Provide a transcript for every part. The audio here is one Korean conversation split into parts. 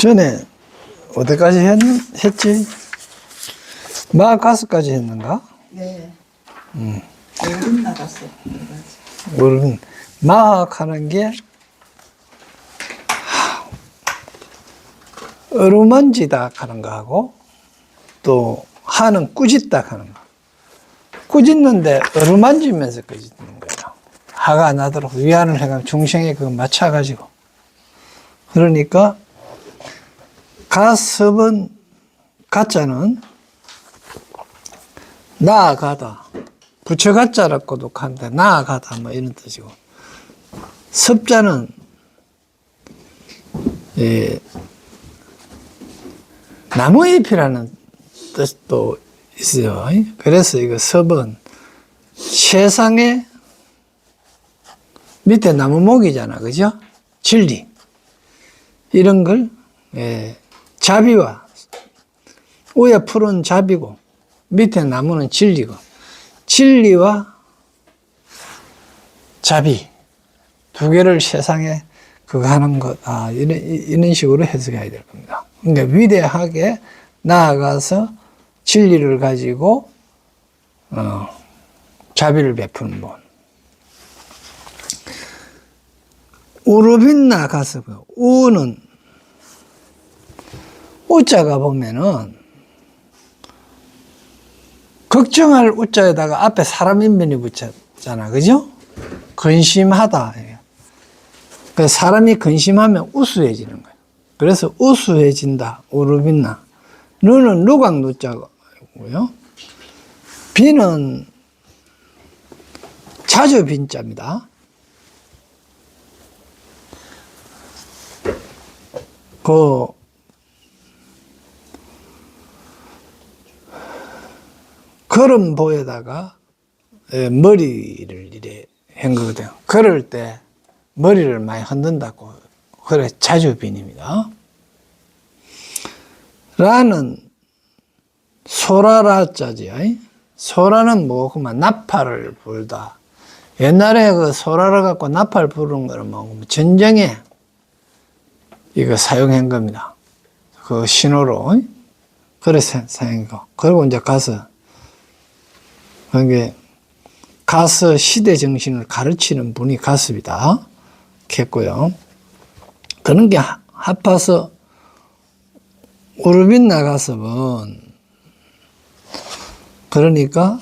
전에 어디까지 했지? 마가스까지 했는가? 네. 얼른 나갔어. 모르는 마학하는 게 어루만지다 하는 거하고 또 하는 꾸짖다 하는 거. 꾸짖는데 어루만지면서 꾸짖는 거예요. 화가 나도록 위안을 해가지고 중생에 그거 맞춰가지고. 그러니까 가습은 가짜는 나아가다. 부처 가짜라고도 하는데 나아가다 뭐 이런 뜻이고. 습자는 나무잎이라는 뜻도 있어요. 그래서 이거 섭은 세상에 밑에 나무목이잖아, 그죠? 진리 이런 걸 자비와 위에 푸른 자비고 밑에 나무는 진리고 진리와 자비 두 개를 세상에 그거 하는 것 이런 식으로 해석해야 될 겁니다. 그러니까 위대하게 나아가서 진리를 가지고 자비를 베푸는 분. 우르빈나 가서 우는 우자가 보면은 걱정할 우자에다가 앞에 사람 인변이 붙였잖아, 그죠? 근심하다. 그 사람이 근심하면 우수해지는 거예요. 그래서 우수해진다. 우르빈나. 누는 누각 누자고요. 비는 자주 빈자입니다. 그 걸음보에다가 머리를 이래 한 거거든요. 걸을 때 머리를 많이 흔든다고. 그래 자주 빈입니다. 라는 소라라자지. 소라는 뭐구만 나팔을 불다. 옛날에 그 소라를 갖고 나팔 부르는 거는 뭐 전쟁에 이거 사용한 겁니다. 그 신호로. 그래서 사용이고. 그리고 이제 가서 그게 가서 시대 정신을 가르치는 분이 가습이다. 했고요. 그런 게 합해서 우르빈나 가섭은 그러니까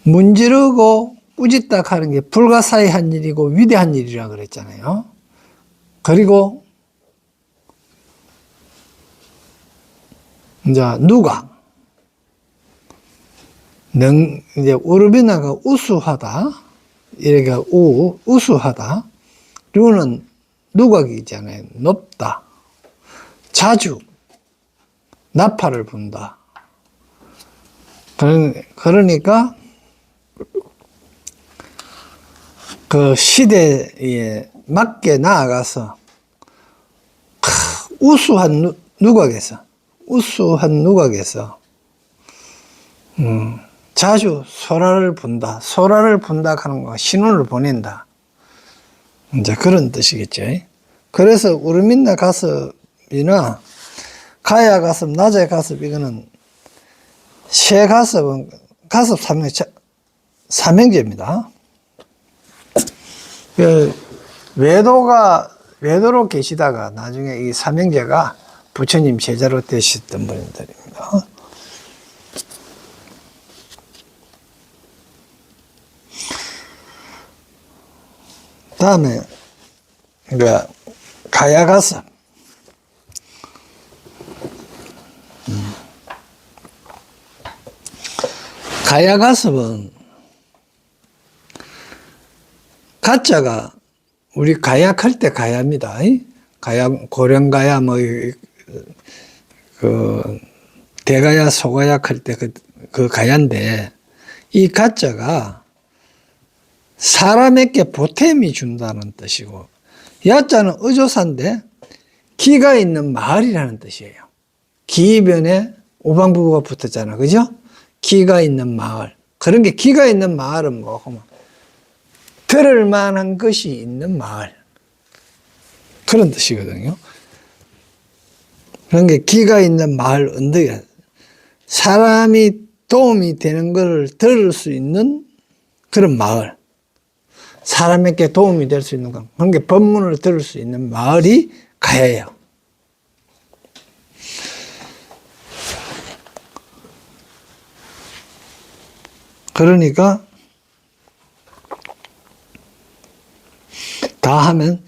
문지르고 꾸짖다 하는 게 불가사의한 일이고 위대한 일이라 그랬잖아요. 그리고 이제 누가 이제 우르빈나가 우수하다. 이렇게 우수하다. 류는 누각이잖아요. 높다. 자주 나팔을 분다. 그러니까 그 시대에 맞게 나아가서 우수한 누각에서 자주 소라를 분다. 소라를 분다 하는 거 신호를 보낸다. 이제 그런 뜻이겠죠. 그래서 우르민나 가섭이나 가야 가섭, 나자 가섭 이거는 세 가섭은 가섭 삼형제입니다. 외도로 계시다가 나중에 이 삼형제가 부처님 제자로 되셨던 분들입니다. 다음에 가야가섭. 가야가섭은 가짜가 우리 가약할 때 가야입니다. 가야 고령가야 뭐 그 대가야 소가약 할 때 그 가야인데 이 가짜가 사람에게 보탬이 준다는 뜻이고 야자는 의조사인데 기가 있는 마을이라는 뜻이에요. 기변에 오방부가 붙었잖아, 그죠? 기가 있는 마을. 그런 게 기가 있는 마을은 뭐고 들을 만한 것이 있는 마을. 그런 뜻이거든요. 그런 게 기가 있는 마을 언덕에 사람이 도움이 되는 것을 들을 수 있는 그런 마을. 사람에게 도움이 될 수 있는 것. 그런 게 법문을 들을 수 있는 마을이 가야예요. 그러니까 다 하면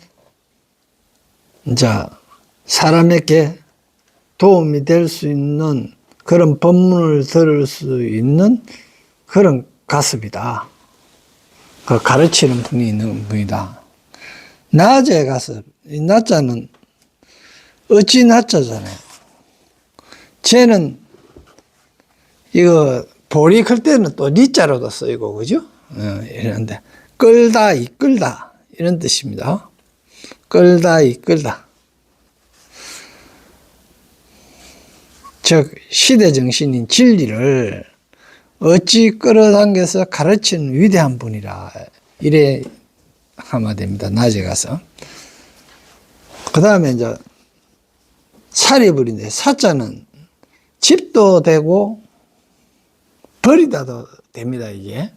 이제 사람에게 도움이 될 수 있는 그런 법문을 들을 수 있는 그런 가습이다. 그 가르치는 분이 있는 분이다. 낮에 가서, 이 낮자는 어찌 낮자잖아요. 쟤는 이거 볼이 클 때는 또 니자로도 쓰이고, 그죠? 이런데, 끌다, 이끌다. 이런 뜻입니다. 끌다, 이끌다. 즉, 시대 정신인 진리를 어찌 끌어당겨서 가르치는 위대한 분이라. 이래 하면 됩니다. 낮에 가서. 그 다음에 이제, 사리불인데, 사자는 집도 되고, 버리다도 됩니다, 이게.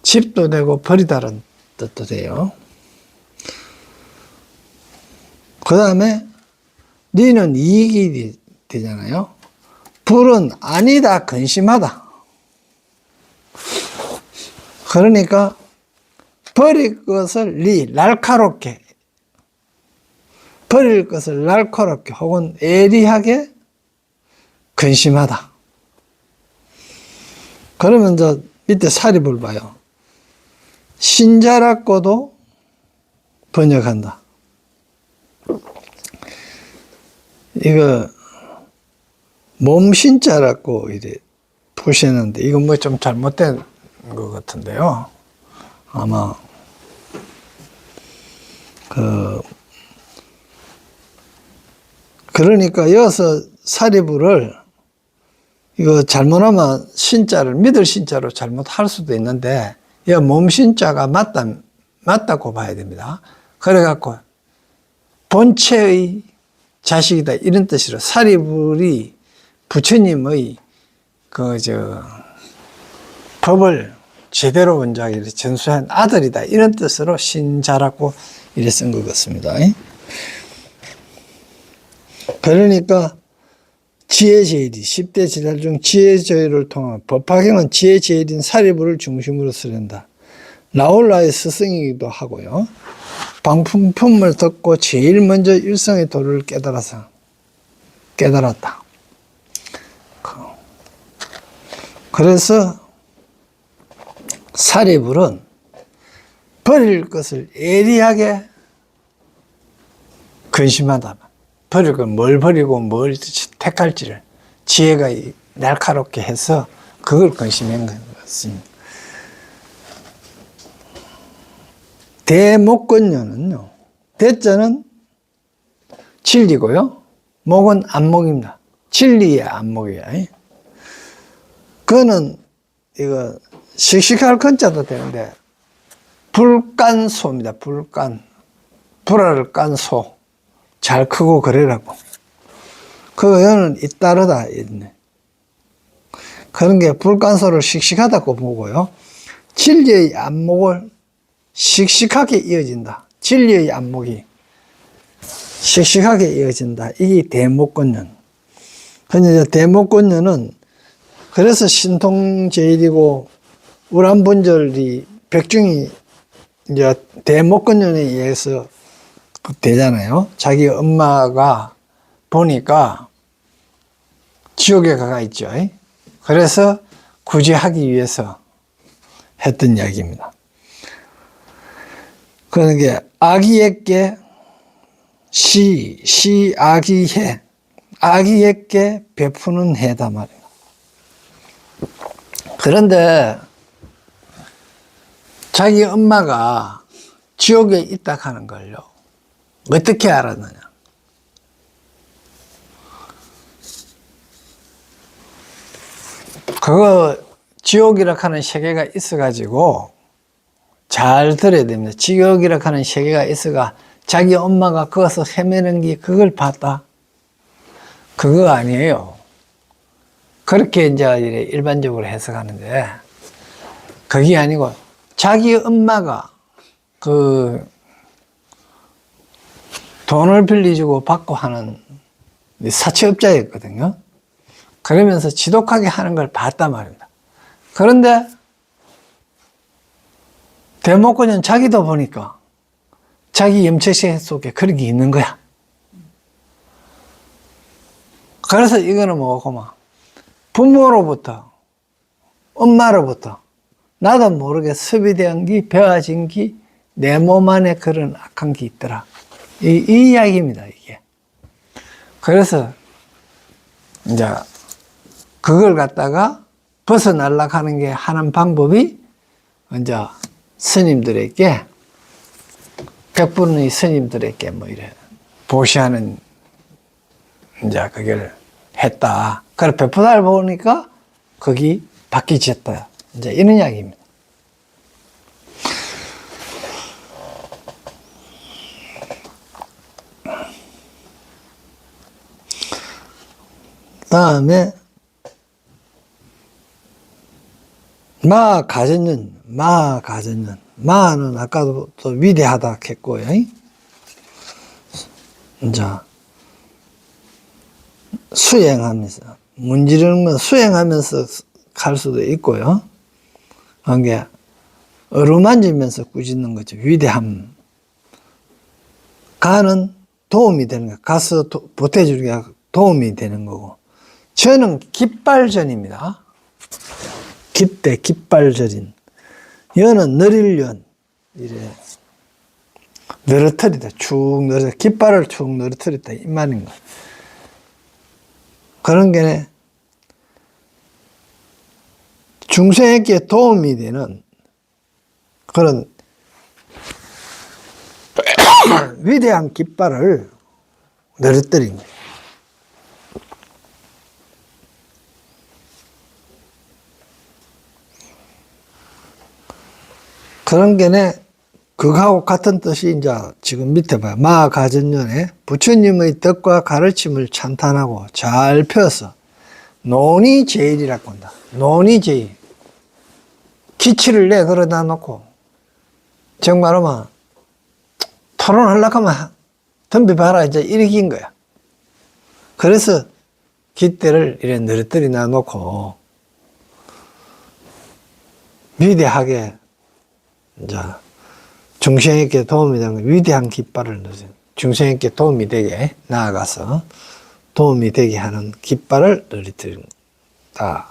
집도 되고, 버리다는 뜻도 돼요. 그 다음에, 니는 이익이 되잖아요. 불은 아니다, 근심하다. 그러니까, 버릴 것을 날카롭게, 버릴 것을 날카롭게 혹은 예리하게 근심하다. 그러면 이제 밑에 사립을 봐요. 신자라고도 번역한다. 이거 몸신자라고 이래 보시는데 이건 뭐 좀 잘못된 것 같은데요. 아마 그러니까 여기서 사리부를 이거 잘못하면 신자를 믿을 신자로 잘못할 수도 있는데 이 몸신자가 맞다고 봐야 됩니다. 그래갖고 본체의 자식이다 이런 뜻으로 사리불이 부처님의 법을 제대로 원자하게 전수한 아들이다 이런 뜻으로 신자라고 이래 쓴 것 같습니다. 그러니까 지혜제일이 10대 제자 중 지혜제일을 통한 법화경은 지혜제일인 사리부를 중심으로 쓰는다. 나홀라의 스승이기도 하고요. 방품품을 듣고 제일 먼저 일성의 도를 깨달았다. 그래서 사리불은 버릴 것을 예리하게 근심하다. 버릴 건 뭘 버리고 뭘 택할지를 지혜가 날카롭게 해서 그걸 근심한 것 같습니다. 대목건녀는요, 대자는 진리고요, 목은 안목입니다. 진리의 안목이야. 그거는 이거 씩씩할 건자도 되는데 불간소입니다. 불알을 깐 소. 잘 크고 그래라고. 그거는 잇따르다. 있네. 그런 게 불간소를 씩씩하다고 보고요. 진리의 안목을 씩씩하게 이어진다. 진리의 안목이 씩씩하게 이어진다. 이게 대목건년. 근데 대목건년은 그래서 신통제일이고 우람분절이 백중이 이제 대목건년에 의해서 되잖아요. 자기 엄마가 보니까 지옥에 가가 있죠. 그래서 구제하기 위해서 했던 이야기입니다. 그러니까 아기에게 아기해, 아기에게 베푸는 해다 말이에요. 그런데 자기 엄마가 지옥에 있다 하는 걸요. 어떻게 알았느냐? 그거 지옥이라 하는 세계가 있어가지고 잘 들어야 됩니다. 지옥이라 하는 세계가 있어가 자기 엄마가 거기서 헤매는 게 그걸 봤다? 그거 아니에요. 그렇게 이제 일반적으로 해석하는데, 그게 아니고, 자기 엄마가 그 돈을 빌려주고 받고 하는 사채업자였거든요. 그러면서 지독하게 하는 걸 봤단 말입니다. 그런데 대목군은 자기도 보니까 자기 염치세 속에 그런 게 있는 거야. 그래서 이거는 뭐고 막 부모로부터, 엄마로부터 나도 모르게 습이된 게, 배워진 게, 내 몸 안에 그런 악한 게 있더라. 이 이야기입니다, 이게. 그래서 이제 그걸 갖다가 벗어나려고 하는 게 하는 방법이 이제 스님들에게, 백분의 스님들에게 뭐 이래 보시하는 이제 그걸 했다. 그래 베푸다를 보니까 거기 바뀌어졌다. 이제 이런 이야기입니다. 다음에 마가전년. 마는 아까도 또 위대하다 했고요. 이제 수행하면서, 문지르는 건 수행하면서 갈 수도 있고요. 그게 어루만지면서 꾸짖는 거죠. 위대함. 가는 도움이 되는 거야. 가서 보태주기가 도움이 되는 거고. 저는 깃발전입니다. 깃대, 깃발절인. 여는 느릴연. 이래. 늘어뜨리다. 축 늘어, 깃발을 축 늘어뜨리다. 이 말인 거야. 그런 게 중생에게 도움이 되는 그런 위대한 깃발을 늘어뜨린 거예요. 그런 게네, 그거하고 같은 뜻이 이제 지금 밑에 봐요. 마가전년에 부처님의 뜻과 가르침을 찬탄하고 잘 펴서 논의제일이라고 한다. 논의제일. 기치를 내걸어다 놓고 정말로만 토론하려고 하면 덤벼봐라 이제 이렇게인 거야. 그래서 깃대를 이래 늘어뜨리 놔놓고 위대하게 이제 중생에게 도움이 되는 위대한 깃발을 넣으세요. 중생에게 도움이 되게 나아가서 도움이 되게 하는 깃발을 늘어뜨린다.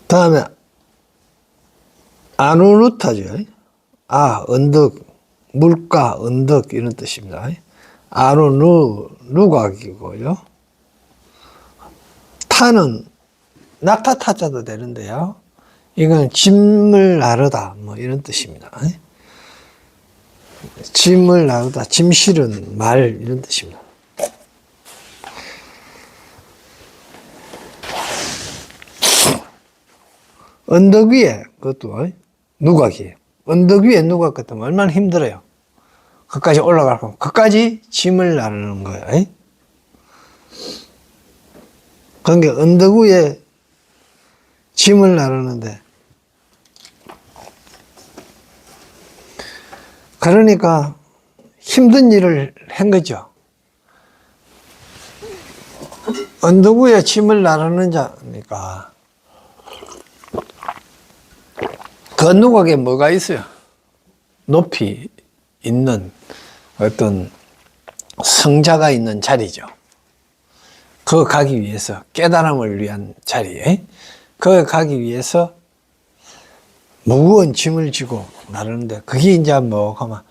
다음에 아누루타죠. 언덕, 물가, 언덕 이런 뜻입니다. 누각이고요. 타는 낙타 타자도 되는데요. 이건 짐을 나르다 뭐 이런 뜻입니다. 짐을 나르다, 짐 실은 말 이런 뜻입니다. 언덕 위에 그것도 누각이에요. 언덕 위에 누각 같으면 얼마나 힘들어요. 그까지 올라갈 거면 그까지 짐을 나르는 거예요. 그러니까 언덕 위에 짐을 나르는데, 그러니까 힘든 일을 한 거죠. 언덕 위에 짐을 나르는 자니까 그 누각에 뭐가 있어요? 높이 있는 어떤 성자가 있는 자리죠. 그 가기 위해서, 깨달음을 위한 자리에, 그 가기 위해서 무거운 짐을 지고 나르는데, 그게 이제 뭐, 가만,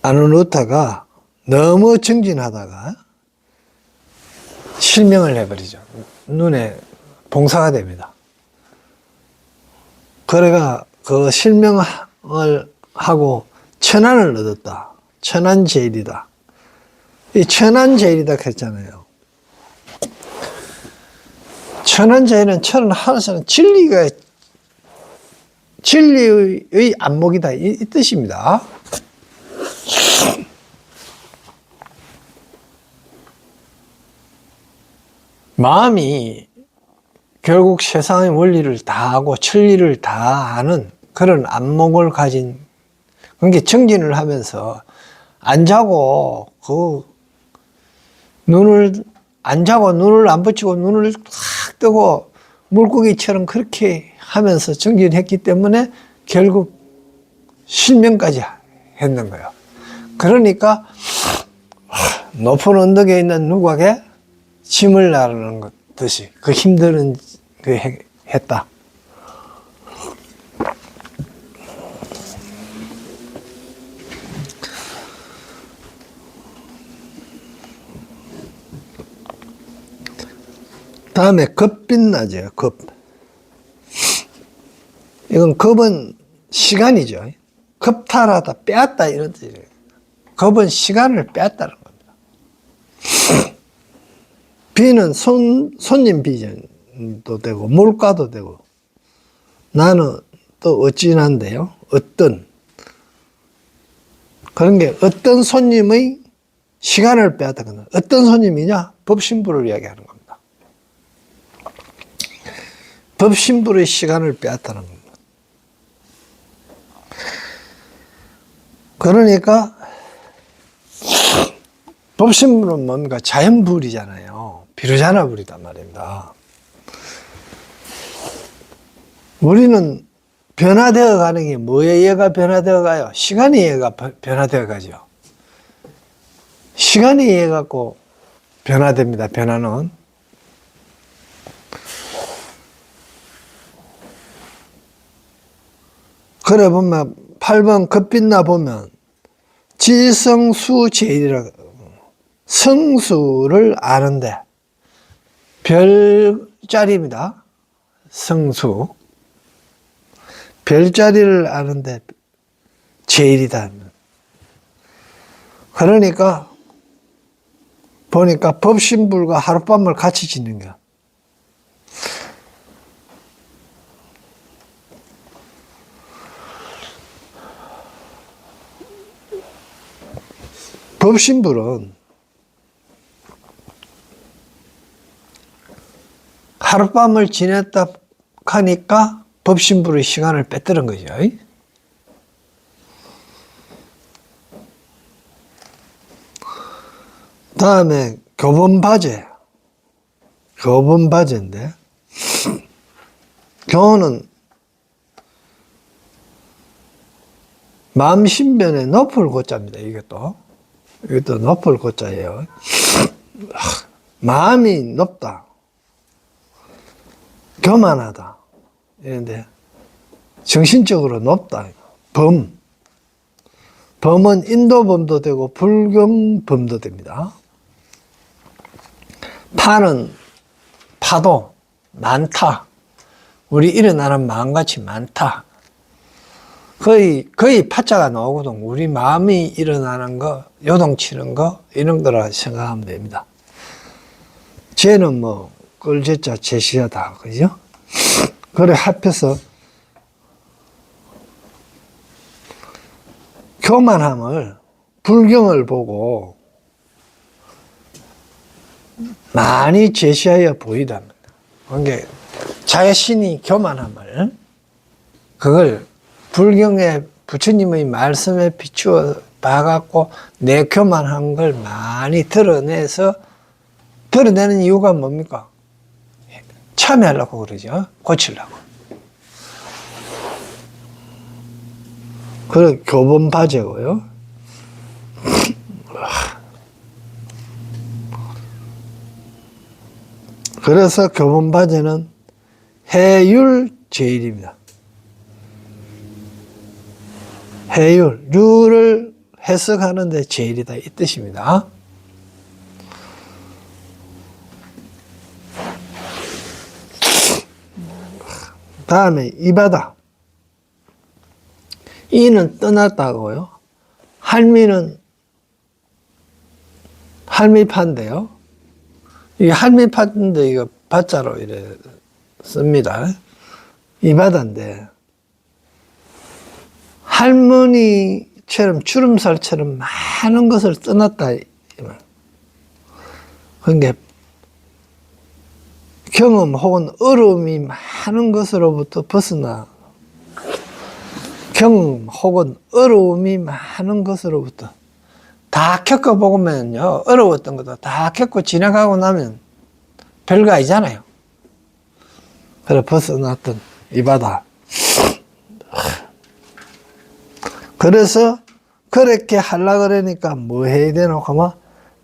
아누루타가 너무 정진하다가 실명을 해버리죠. 눈에 봉사가 됩니다. 그래가 그 실명을 하고 천안을 얻었다. 천안제일이다. 이 천안제일이다 했잖아요. 천한자에는 천은 하늘사는 진리의 안목이다 이 뜻입니다. 마음이 결국 세상의 원리를 다 하고 천리를 다 아는 그런 안목을 가진, 그러니까 정진을 하면서 안 자고 눈을 안 붙이고 눈을 탁 뜨고 물고기처럼 그렇게 하면서 정진했기 때문에 결국 실명까지 했는 거예요. 그러니까 높은 언덕에 있는 누구에게 짐을 나르는 것 듯이 그 힘드는 그 했다. 다음에 겁빛나죠. 겁. 이건 겁은 시간이죠. 겁탈하다, 빼앗다 이런 뜻이에요. 겁은 시간을 빼앗다는 겁니다. 비는 손님 비전도 되고 물가도 되고, 나는 또 어찌난데요. 그런 게 어떤 손님의 시간을 빼앗다거나, 어떤 손님이냐? 법신부를 이야기하는 겁니다. 법신부의 시간을 빼앗다는 겁니다. 그러니까 법신부는 뭔가 자연불이잖아요. 비로자나불이단 말입니다. 우리는 변화되어 가는 게 뭐에 의해가 변화되어 가요? 시간에 의해가 변화되어 가죠. 시간에 의해 갖고 변화됩니다. 변화는. 그래 보면 8번 겁빛나 보면 지성수제일이라고, 성수를 아는데 별자리입니다. 성수. 별자리를 아는데 제일이다. 그러니까 보니까 법신불과 하룻밤을 같이 지는 거야. 법신불은 하룻밤을 지냈다 하니까 법신불의 시간을 뺏드는 거죠. 다음에 교본바제인데, 교는 마음신변의 높을 고자입니다. 이것도 높을 고자예요. 마음이 높다, 교만하다 이런데 정신적으로 높다. 범은 인도범도 되고 불경범도 됩니다. 파는 파도 많다. 우리 일어나는 마음같이 많다. 거의 파자가 나오거든. 우리 마음이 일어나는 거, 요동치는 거, 이런 거라 생각하면 됩니다. 쟤는 뭐, 끌제자 제시하다. 그죠? 그래, 합해서, 교만함을, 불경을 보고, 많이 제시하여 보이답니다. 그게 자신이 교만함을, 그걸 불경에 부처님의 말씀에 비추어 봐갖고 내 교만한 걸 많이 드러내서, 드러내는 이유가 뭡니까? 참여하려고 그러죠. 고치려고. 그래, 교본바제고요. 그래서 교본바제는 해율제일입니다. 율을 해석하는데 제일이다 이 뜻입니다. 다음에 이바다. 이는 떠났다고요. 할미는 할미파인데요. 이 할미파인데 이거 바자로 이래 씁니다. 이 바다인데, 할머니처럼 주름살처럼 많은 것을 떠났다. 그러니까 경험 혹은 어려움이 많은 것으로부터 벗어나, 경험 혹은 어려움이 많은 것으로부터 다 겪어보면요, 어려웠던 것도 다 겪고 지나가고 나면 별거 아니잖아요. 그래 벗어났던 이 바다. 그래서 그렇게 하려고 그러니까 뭐 해야 되나 하면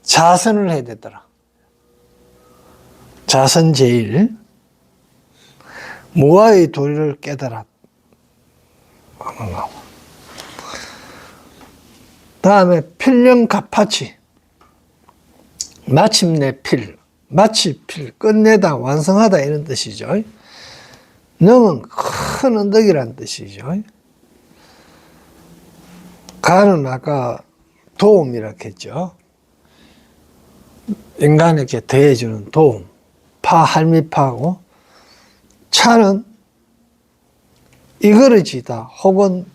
자선을 해야 되더라. 자선제일. 무아의 도리를 깨달아. 다음에 필령가파치. 마침내 필. 마치 필. 끝내다, 완성하다 이런 뜻이죠. 능은 큰 언덕이라는 뜻이죠. 가는 아까 도움이라고 했죠. 인간에게 더해주는 도움. 할미파고, 차는 이그러지다 혹은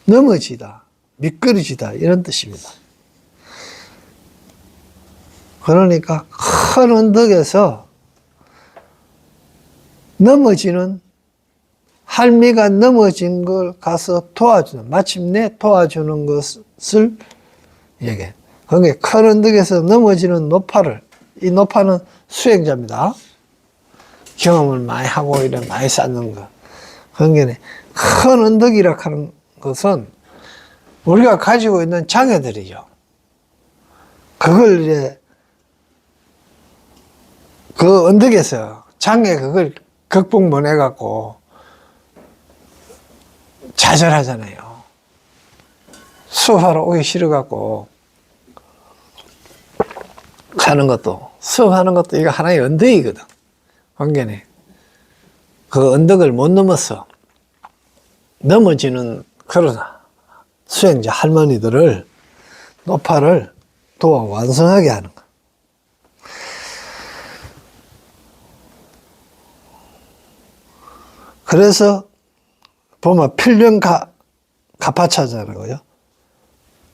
넘어지다, 미끄러지다 이런 뜻입니다. 그러니까 큰 언덕에서 넘어지는, 할미가 넘어진 걸 가서 도와주는, 마침내 도와주는 것을 얘기해. 그게 큰 언덕에서 넘어지는 노파를, 이 노파는 수행자입니다. 경험을 많이 하고 이런 많이 쌓는 거. 그러니까 큰 언덕이라 하는 것은 우리가 가지고 있는 장애들이죠. 그걸 이제 그 언덕에서 장애 그걸 극복 못 해갖고 좌절하잖아요. 수업하러 오기 싫어갖고 가는 것도, 수업하는 것도 이거 하나의 언덕이거든. 관계네. 그 언덕을 못 넘어서 넘어지는 그런 수행자 할머니들을, 노파를 도와 완성하게 하는 거. 그래서 보면 필령가파차잖아요. 그죠?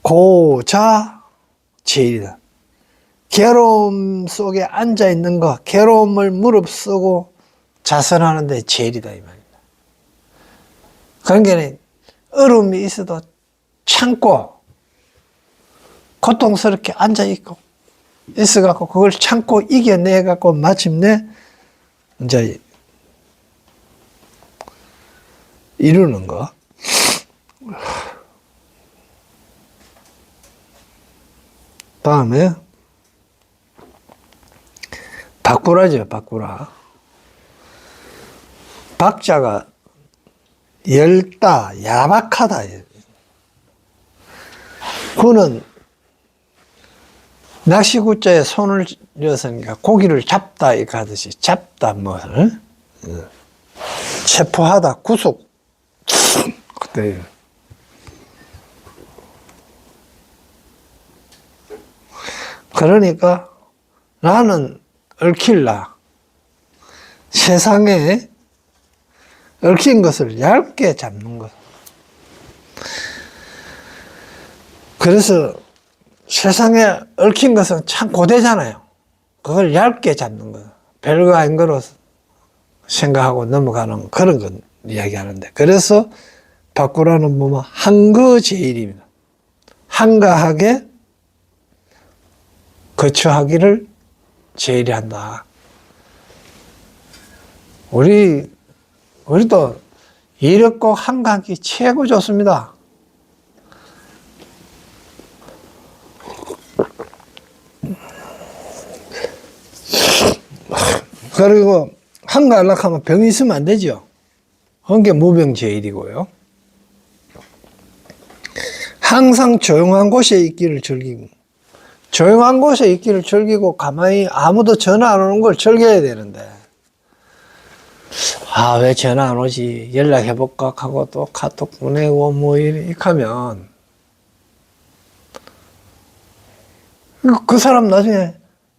고자 제일이다. 괴로움 속에 앉아 있는 거, 괴로움을 무릅쓰고 자선하는데 제일이다 이 말입니다. 그러니까 어려움이 있어도 참고 고통스럽게 앉아 있고 있어갖고 그걸 참고 이겨내갖고 마침내 이제 이루는 거. 다음에 바꾸라죠, 바꾸라. 박자가 열다, 야박하다. 그는 낚시구자에 손을 넣었으니까 고기를 잡다 이렇게 하듯이 잡다 뭐를 체포하다, 구속. 그때 그러니까 나는 얽힐라. 세상에 얽힌 것을 얇게 잡는 것. 그래서 세상에 얽힌 것은 참 고되잖아요. 그걸 얇게 잡는 것. 별거 아닌 거로 생각하고 넘어가는 그런 건 이야기하는데. 그래서 바꾸라는 보면 한거제일입니다. 한가하게 거처하기를 제일이 한다. 우리도 이력고 한가하기 최고 좋습니다. 그리고 한가하려고 하면 병이 있으면 안 되죠. 그게 무병제일이고요. 항상 조용한 곳에 있기를 즐기고, 조용한 곳에 있기를 즐기고 가만히 아무도 전화 안 오는 걸 즐겨야 되는데, 아, 왜 전화 안 오지? 연락해볼까 하고 또 카톡 보내고 뭐 이렇게 하면 그 사람 나중에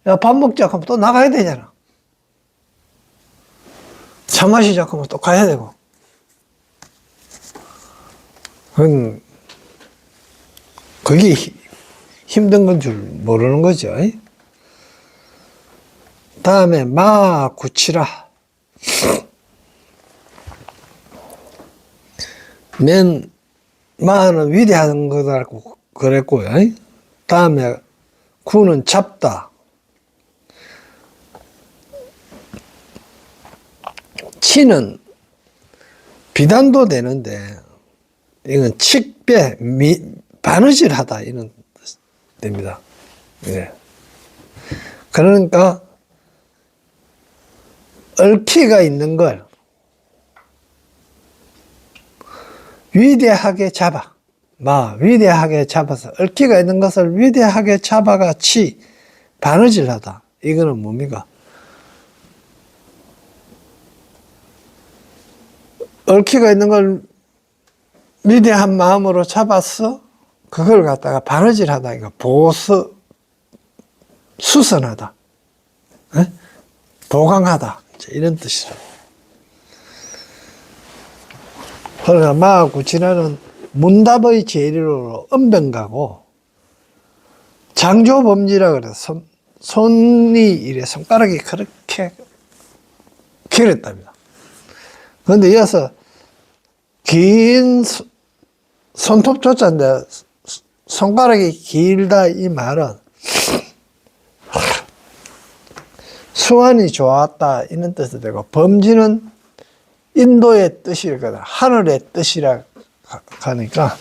야, 밥 먹자 하면 또 나가야 되잖아. 차마 시작하면 또 가야 되고. 그게 힘든 건 줄 모르는 거죠. 다음에 마구치라. 마는 위대한 거다라고 그랬고요. 다음에 구는 잡다. 치는 비단도 되는데 이건 칙배, 바느질하다 이런 뜻 됩니다. 예. 그러니까 얽히가 있는 걸 위대하게 잡아. 위대하게 잡아서 얽히가 있는 것을 위대하게 잡아가 바느질하다. 이거는 뭡니까? 얽히가 있는 걸 위대한 마음으로 잡았어? 그걸 갖다가 바느질하다. 이거 수선하다. 에? 보강하다. 이런 뜻이죠. 그러니까 마구치라는 문답의 재료로 은변가고, 장조범지라 그래서 손가락이 그렇게 길었답니다. 그런데 이어서 긴 손톱조차인데 손가락이 길다 이 말은 수완이 좋았다 이런 뜻이 되고, 범지는 인도의 뜻이거든. 하늘의 뜻이라 하니까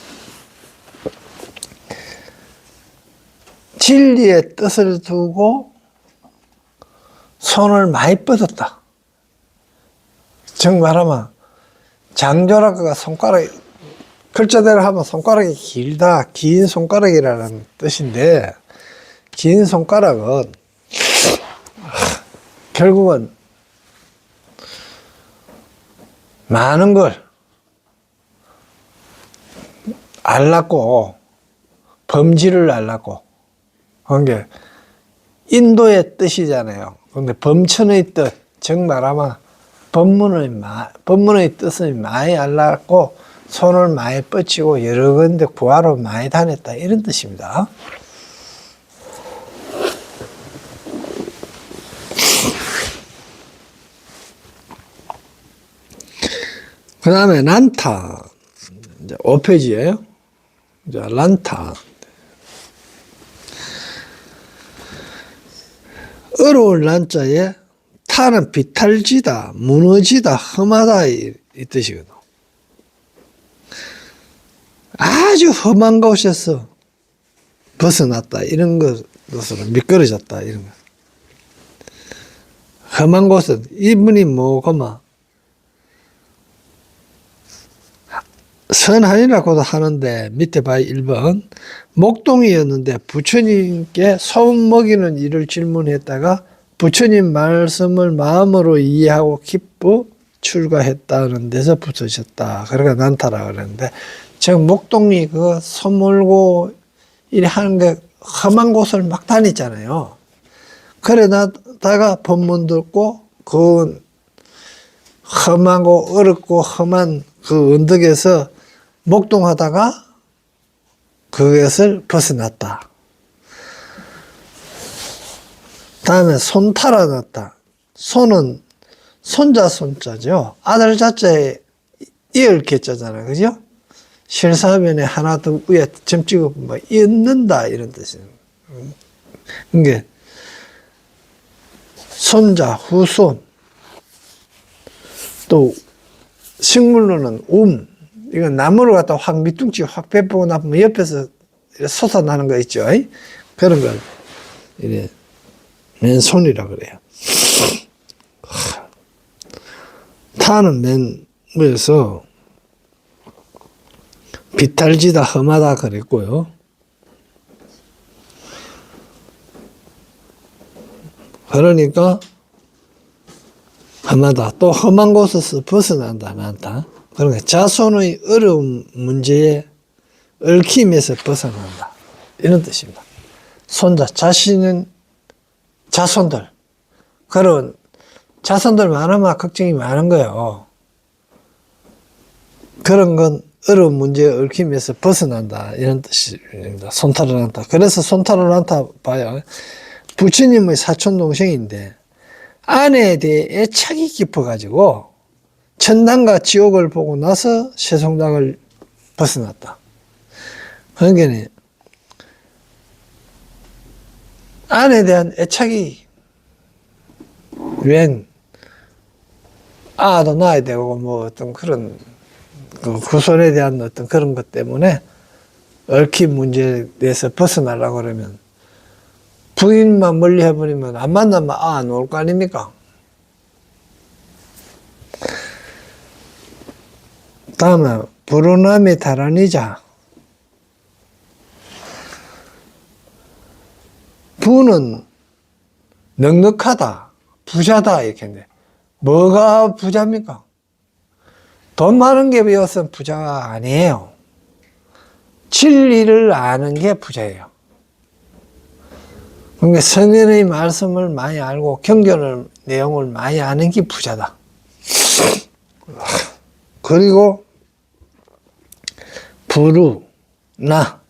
진리의 뜻을 두고 손을 많이 뻗었다. 즉 말하면 장조라가 글자대로 하면 손가락이 길다, 긴 손가락이라는 뜻인데, 긴 손가락은 결국은 많은 걸 알랐고, 범지를 알랐고, 그게 인도의 뜻이잖아요. 근데 범천의 뜻, 즉 말하면 법문의 뜻을 많이 알랐고, 손을 많이 뻗치고, 여러 군데 구하러 많이 다녔다. 이런 뜻입니다. 그 다음에 란타. 이제 5페이지예요. 이제 란타. 어려운 란자에 타는 비탈지다, 무너지다, 험하다 이 뜻이거든. 아주 험한 곳에서 벗어났다 이런 것으로 미끄러졌다 이런 거. 험한 곳은 이분이 뭐고만 선한이라고도 하는데 밑에 봐 1번 목동이었는데 부처님께 소음 먹이는 일을 질문했다가 부처님 말씀을 마음으로 이해하고 기쁘 출가했다는 데서 붙으셨다. 그러니까 난타라 그랬는데, 즉 목동이 그 소물고 이래 하는 게 험한 곳을 막 다녔잖아요. 그러다가 법문 듣고 그 험하고 어렵고 험한 그 언덕에서 목동하다가 그것을 벗어났다. 다음에 손타라 났다. 손은 손자 손자죠. 아들 자자에 이을 개자잖아요. 그죠? 실사면에 하나 더 위에 점 찍어 뭐 잇는다 이런 뜻이에요. 이게 손자, 후손, 또 식물로는 이건 나무를 갖다 확 밑둥치 확 베쁘고 나면 옆에서 솟아나는 거 있죠. 그런 걸 이래 맨손이라 그래요. 타는 맨에서 비탈지다 험하다 그랬고요. 그러니까 험하다. 또 험한 곳에서 벗어난다. 난다. 그러니까 자손의 어려운 문제에 얽힘에서 벗어난다. 이런 뜻입니다. 손자, 자신은 자손들. 그런 자손들 많으면 걱정이 많은 거예요. 그런 건 어려운 문제에 얽힘에서 벗어난다 이런 뜻입니다. 손탈을 한다. 그래서 손탈을 한다 봐요. 부처님의 사촌 동생인데 아내에 대해 애착이 깊어가지고 천당과 지옥을 보고 나서 세송당을 벗어났다. 그러니까 아내에 대한 애착이 웬 아도 낳아야 되고 뭐 어떤 그런 그 후손에 대한 어떤 그런 것 때문에 얽힌 문제에 대해서 벗어나려고 그러면 부인만 멀리 해버리면 안 만나면 안 올 거 아닙니까? 다음에 불운함의 달아니자. 부는 넉넉하다, 부자다 이렇게 했는데 뭐가 부자입니까? 돈 많은 게 비해서 부자가 아니에요. 진리를 아는 게 부자예요. 그러니까 성인의 말씀을 많이 알고 경전의 내용을 많이 아는 게 부자다. 그리고 부루, 나,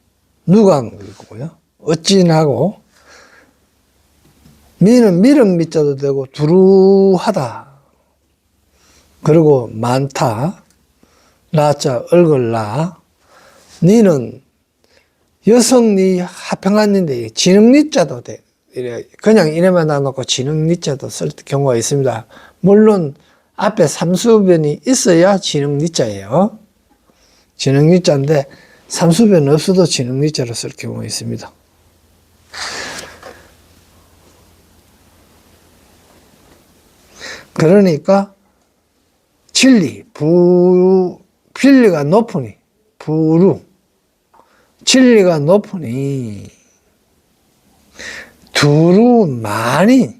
누강이고요. 어찌나고 미는 미륵 미자도 되고 두루하다. 그리고 많다. 나자 얼굴 나. 니는 여성 니 합평한인데 지능 니자도 돼. 그냥 이래만 놔놓고 지능 니자도 쓸 경우가 있습니다. 물론 앞에 삼수변이 있어야 지능 니자예요. 지능 니자인데 삼수변 없어도 지능 니자로 쓸 경우가 있습니다. 그러니까 진리, 진리가 높으니 부루, 진리가 높으니 두루 많이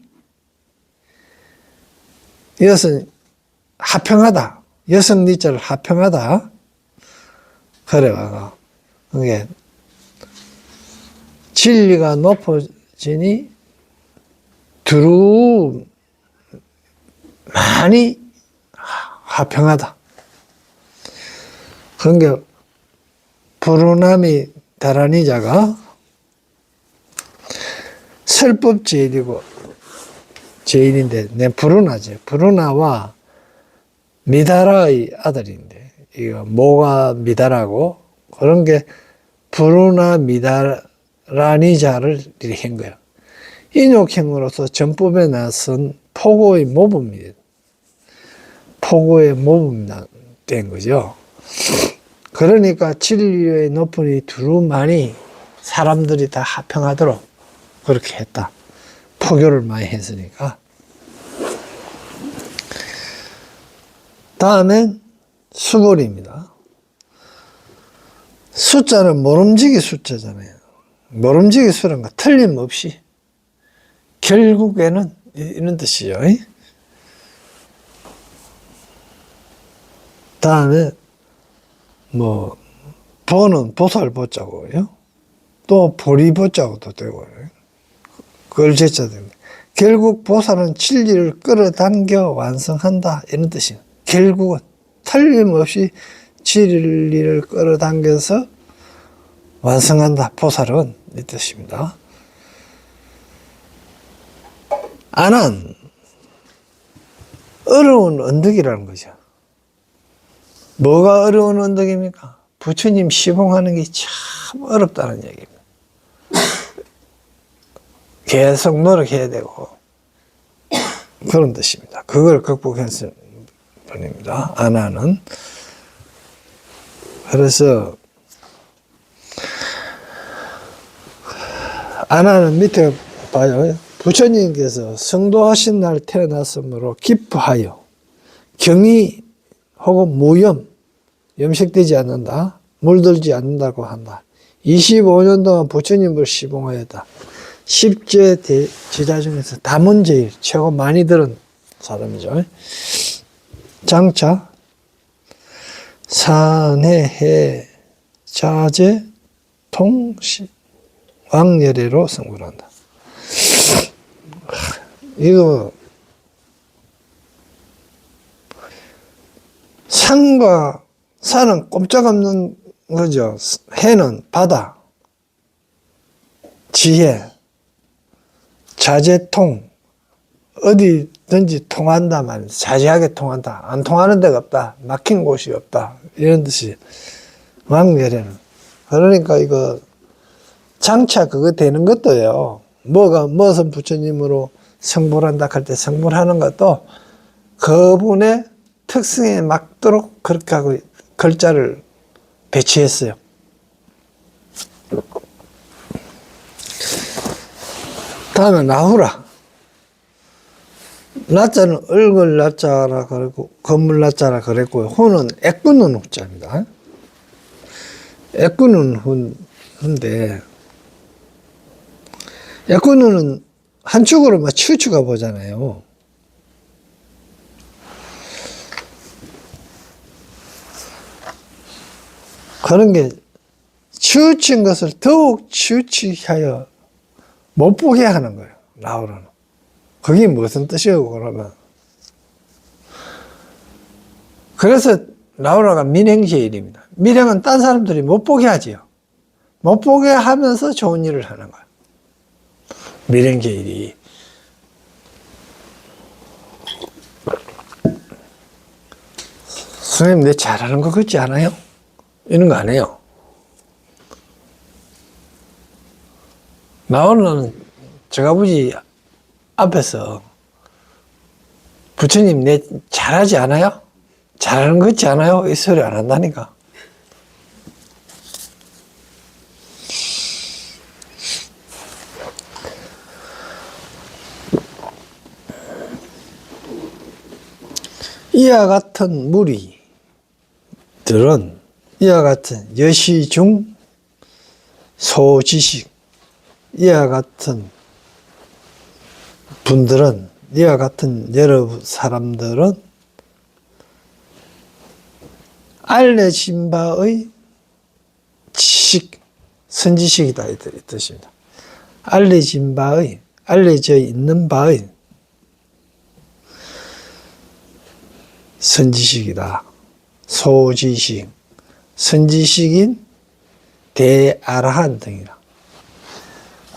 이것은 합평하다. 여성 니자를 합평하다. 그래가 그게 진리가 높아지니 두루 많이 화평하다. 그런 게 불운함이 다라니자가 설법제일이고 제일인데 내 불운하지. 불운하와 미다라의 아들인데 이거 모가 미다라고 그런 게 불운하 미다라니자를 이렇게 한 거야. 인욕행으로서 전법에 나선 포고의 모범입니다. 포고의 모범이 된 거죠. 그러니까 진리의 높으니 두루 많이 사람들이 다 합평하도록 그렇게 했다. 포교를 많이 했으니까. 다음엔 수벌입니다. 숫자는 모름지기 숫자잖아요. 모름지기 수란 거 틀림없이 결국에는 이런 뜻이죠. 다음에 뭐 보는 보살보자고요. 또 보리보자고도 되고요. 그걸 제자 됩니다. 결국 보살은 진리를 끌어당겨 완성한다 이런 뜻이에요. 결국은 틀림없이 진리를 끌어당겨서 완성한다. 보살은 이 뜻입니다. 안한 어려운 언덕이라는 거죠. 뭐가 어려운 언덕입니까? 부처님 시봉하는 게 참 어렵다는 얘기입니다. 계속 노력해야 되고 그런 뜻입니다. 그걸 극복했을 뿐입니다. 안하는. 그래서 안하는 밑에 봐요. 부처님께서 성도하신 날 태어났으므로 기뻐하여 경의 혹은 무염, 염색되지 않는다, 물들지 않는다고 한다. 25년 동안 부처님을 시봉하였다. 10제 제자 중에서 다문제일 최고 많이 들은 사람이죠. 장차 산해해 자제 통시 왕열애로 성불한다. 이거 산과 산은 꼼짝없는 거죠. 해는 바다, 지혜, 자재통, 어디든지 통한다 말이야. 자세하게 통한다. 안 통하는 데가 없다. 막힌 곳이 없다. 이런 뜻이 왕멸에는. 그러니까 이거 장차 그거 되는 것도요. 무엇은 부처님으로 성불한다 할 때 성불하는 것도 그분의 특성에 맞도록 그렇게 하고 글자를 배치했어요. 다음에 나후라. 나자는 얼굴 나자라 그랬고 건물 나자라 그랬고요. 후는 애꾸는 후자입니다. 애꾸는 후인데 애꾸는 한쪽으로 막 치우치가 보잖아요. 그런 게 치우친 것을 더욱 치우치하여 못 보게 하는 거예요. 나후라는. 그게 무슨 뜻이고 그러면. 그래서 나후라가 민행제일입니다. 민행은 딴 사람들이 못 보게 하지요. 못 보게 하면서 좋은 일을 하는 거예요. 민행제일이. 선생님 내 잘하는 거 같지 않아요? 이런 거 안 해요. 나오는 제가 아버지 앞에서 부처님 내 잘하지 않아요? 잘하는 거 같지 않아요? 이 소리 안 한다니까. 이와 같은 무리들은 이와 같은 여시중 소지식 이와 같은 분들은 이와 같은 여러 사람들은 알려진 바의 지식 선지식이다 이 뜻입니다. 알려진 바의 알려져 있는 바의 선지식이다. 소지식 선지식인 대아라한 등이라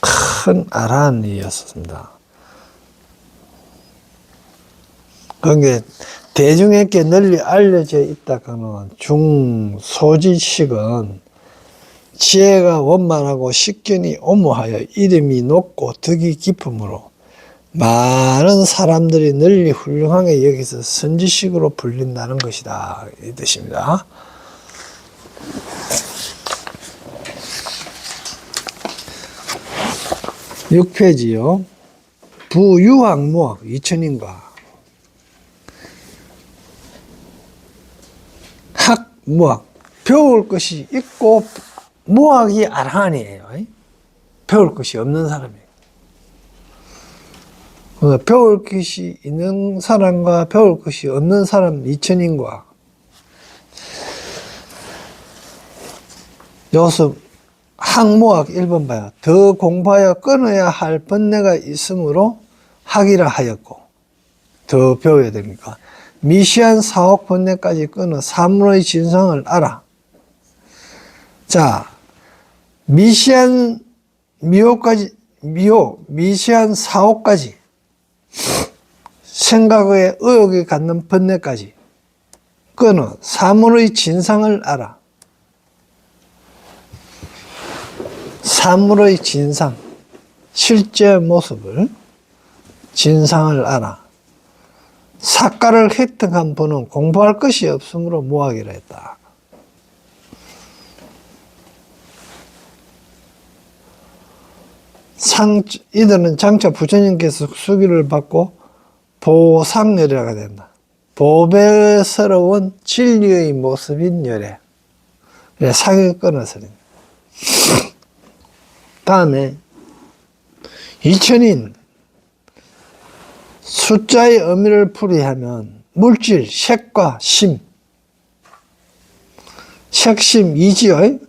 큰 아라한이었습니다. 그게 대중에게 널리 알려져 있다가는 중소지식은 지혜가 원만하고 식견이 오모하여 이름이 높고 덕이 깊으므로 많은 사람들이 널리 훌륭하게 여기서 선지식으로 불린다는 것이다 이 뜻입니다. 육 페이지요. 부유학무학 2000인가 학무학 배울 것이 있고 무학이 아라한이에요. 배울 것이 없는 사람이에요. 배울 것이 있는 사람과 배울 것이 없는 사람 2000인과 여기서 학무학 1번 봐요. 더 공부하여 끊어야 할 번뇌가 있으므로 학이라 하였고 더 배워야 됩니까? 미시한 사옥 번뇌까지 끊어 사물의 진상을 알아. 자, 미시한 미시한 사옥까지 생각의 의욕이 갖는 번뇌까지 끊어 사물의 진상을 알아. 사물의 진상, 실제 모습을, 진상을 알아. 사가를 획득한 분은 공부할 것이 없으므로 무학이라 했다. 이들은 장차 부처님께서 수기를 받고 보상열애가 된다. 보배스러운 진리의 모습인 열애. 상을 끊어서는. 다음에 2000인 숫자의 의미를 풀이하면 물질, 색과 심, 색심, 이지의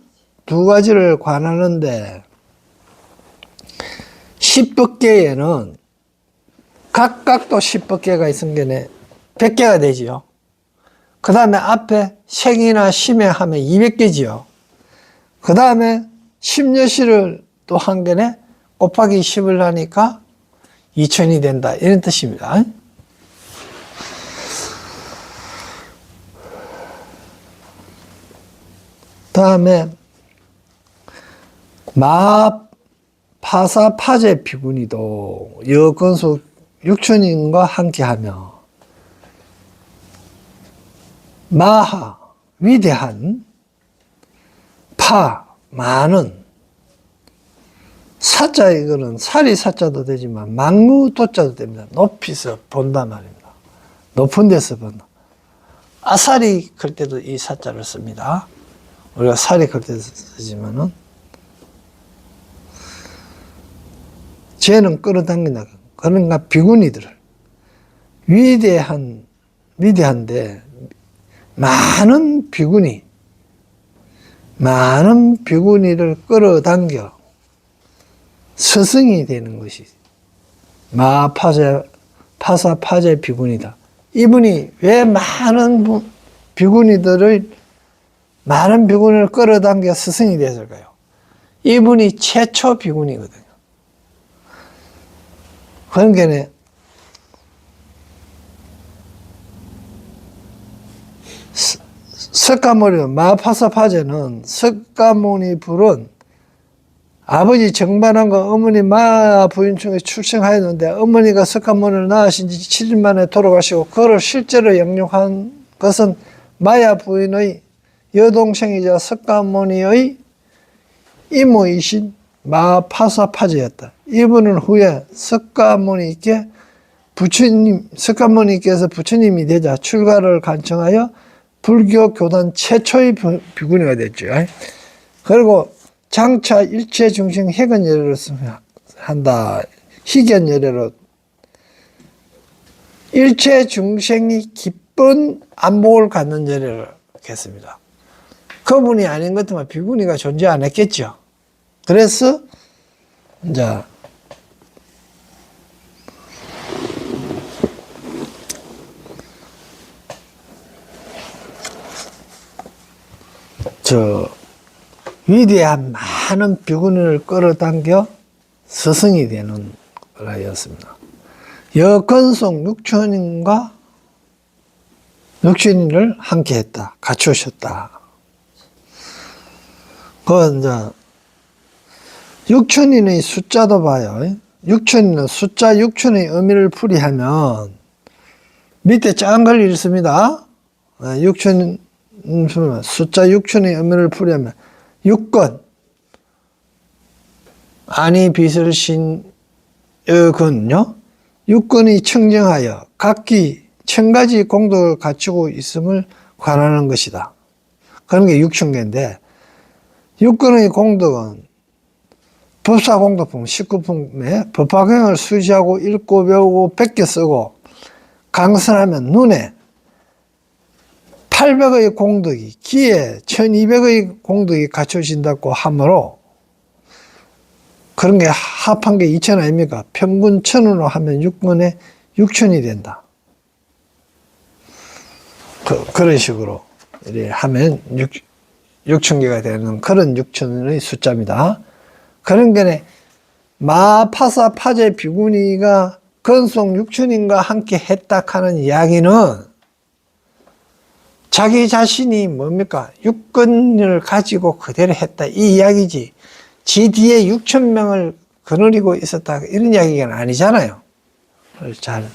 두 가지를 관하는데 10법계에는 각각 또 10법계가 있은 게 100개가 되지요. 그 다음에 앞에 생이나 심해 하면 200개지요. 그 다음에 심여시를 또 한 개네 곱하기 10을 하니까 2000이 된다. 이런 뜻입니다. 다음에 마파사파제 비구니도 여건수 육천인과 함께하며 마하 위대한 파 많은 사자 이거는 살이 사자도 되지만 망루도자도 됩니다. 높이서 본단 말입니다. 높은 데서 본다. 아사리 클 때도 이 사자를 씁니다. 우리가 살이 클 때 쓰지만은 쟤는 끌어당긴다. 그러니까 비구니들을 위대한데 많은 비구니를 끌어당겨 스승이 되는 것이 파사파제 비구니다. 이분이 왜 많은 비구니를 끌어당겨 스승이 됐을까요? 이분이 최초 비구니거든요. 그러니까 석가모니 마파사파제는 석가모니 불은 아버지 정반환과 어머니 마 부인 중에 출생하였는데 어머니가 석가모니를 낳으신 지 7일 만에 돌아가시고 그를 실제로 영육한 것은 마야 부인의 여동생이자 석가모니의 이모이신 마파사파제였다. 이분은 후에 석가모니께서 부처님이 되자 출가를 간청하여 불교 교단 최초의 비구니가 됐죠. 그리고 장차 일체 중생 해견예례를 한다. 희견예례로 일체 중생이 기쁜 안목을 갖는 예례를 했습니다. 그분이 아닌 것 같으면 비구니가 존재 안 했겠죠. 그래서 이제 위대한 많은 비구니를 끌어당겨 스승이 되는 거였습니다. 여건송 육천인과 육천인을 함께 했다. 갖추셨다. 그 이제 육천인의 숫자도 봐요. 육천인은 숫자 6천의 의미를 풀이하면 밑에 작은 걸 읽습니다. 숫자 6천의 의미를 풀이하면 육건 아니 빛을 신여건요. 육건이 청정하여 각기 1000가지 공덕을 갖추고 있음을 관하는 것이다. 그런 게 육천계인데 육건의 공덕은 법사공덕품 19품에 법화경을 수시하고 읽고 배우고 베껴 쓰고 강선하면 눈에 800의 공덕이 귀에 1200의 공덕이 갖춰진다고 하므로 그런 게 합한 게 2000 아닙니까? 평균 1000으로 하면 6권에 6000이 된다. 그런 식으로 하면 6000개가 되는 그런 6000의 숫자입니다. 그런 게 마파사파제 비구니가 건송 6000인과 함께 했다 하는 이야기는 자기 자신이 뭡니까? 육건을 가지고 그대로 했다. 이 이야기지. 지 뒤에 6000명을 거느리고 있었다. 이런 이야기가 아니잖아요. 잘.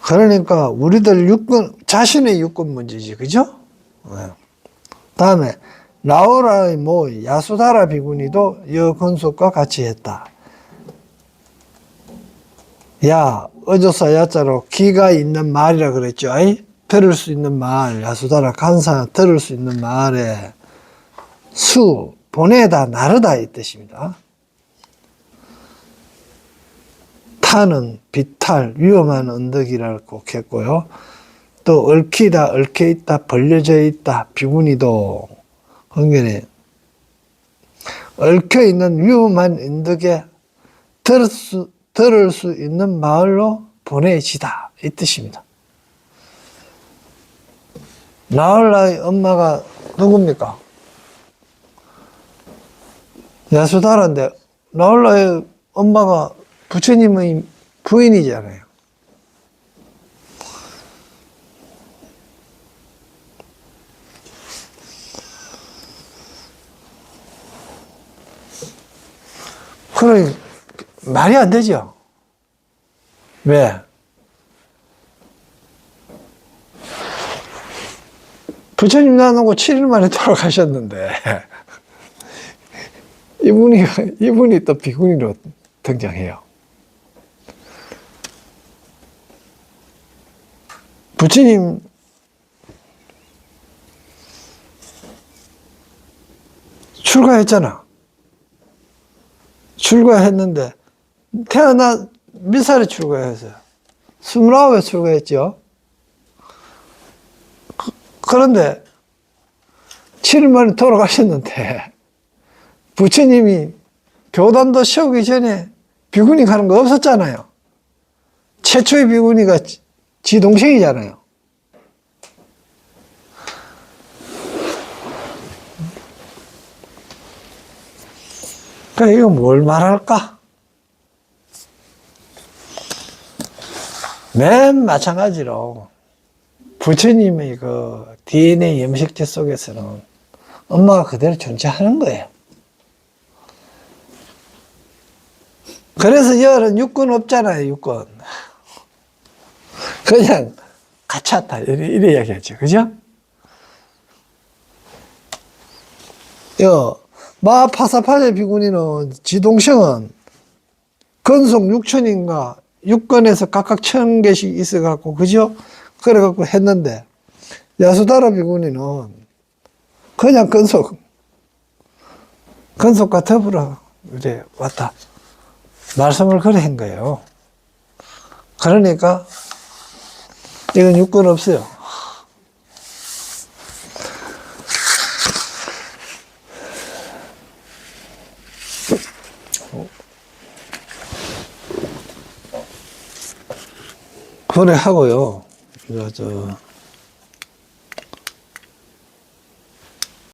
그러니까 우리들 자신의 육건 문제지. 그죠? 다음에 라오라의 야수다라 비구니도 여건속과 같이 했다. 야, 어조사 야자로 귀가 있는 말이라 그랬죠. 들을 수 있는 말, 야수다라 간사 들을 수 있는 말에 보내다 나르다 이 뜻입니다. 타는 비탈 위험한 언덕이라고 했고요. 또 얽히다 얽혀 있다 벌려져 있다 비구니도 그러니까 얽혀 있는 위험한 언덕에 들을 수 있는 마을로 보내지다. 이 뜻입니다. 나홀라의 엄마가 누굽니까? 야수다라인데, 나홀라의 엄마가 부처님의 부인이잖아요. 그러니 말이 안 되죠. 왜? 부처님 나누고 7일 만에 돌아가셨는데 이분이 또 비구니로 등장해요. 부처님 출가했잖아. 출가했는데 태어나 몇 살에 출가했어요? 29에 출가했죠. 그런데 7일 만에 돌아가셨는데 부처님이 교단도 세우기 전에 비구니 가는 거 없었잖아요. 최초의 비구니가 지 동생이잖아요. 그러니까 이거 뭘 말할까? 맨 마찬가지로 부처님의 그 DNA 염색체 속에서는 엄마가 그대로 존재하는 거예요. 그래서 열은 육권 없잖아요, 육권. 그냥 가차다 이래 이야기하죠. 그죠? 마파사파제 비구니는 지동생은 건속 6천인가 6건에서 각각 1000개씩 있어갖고, 그죠? 그래갖고 했는데, 야수다라 비구니는 그냥 건속과 더불어 이래 왔다. 말씀을 그래 한 거예요. 그러니까, 이건 6건 없어요. 그래 하고요.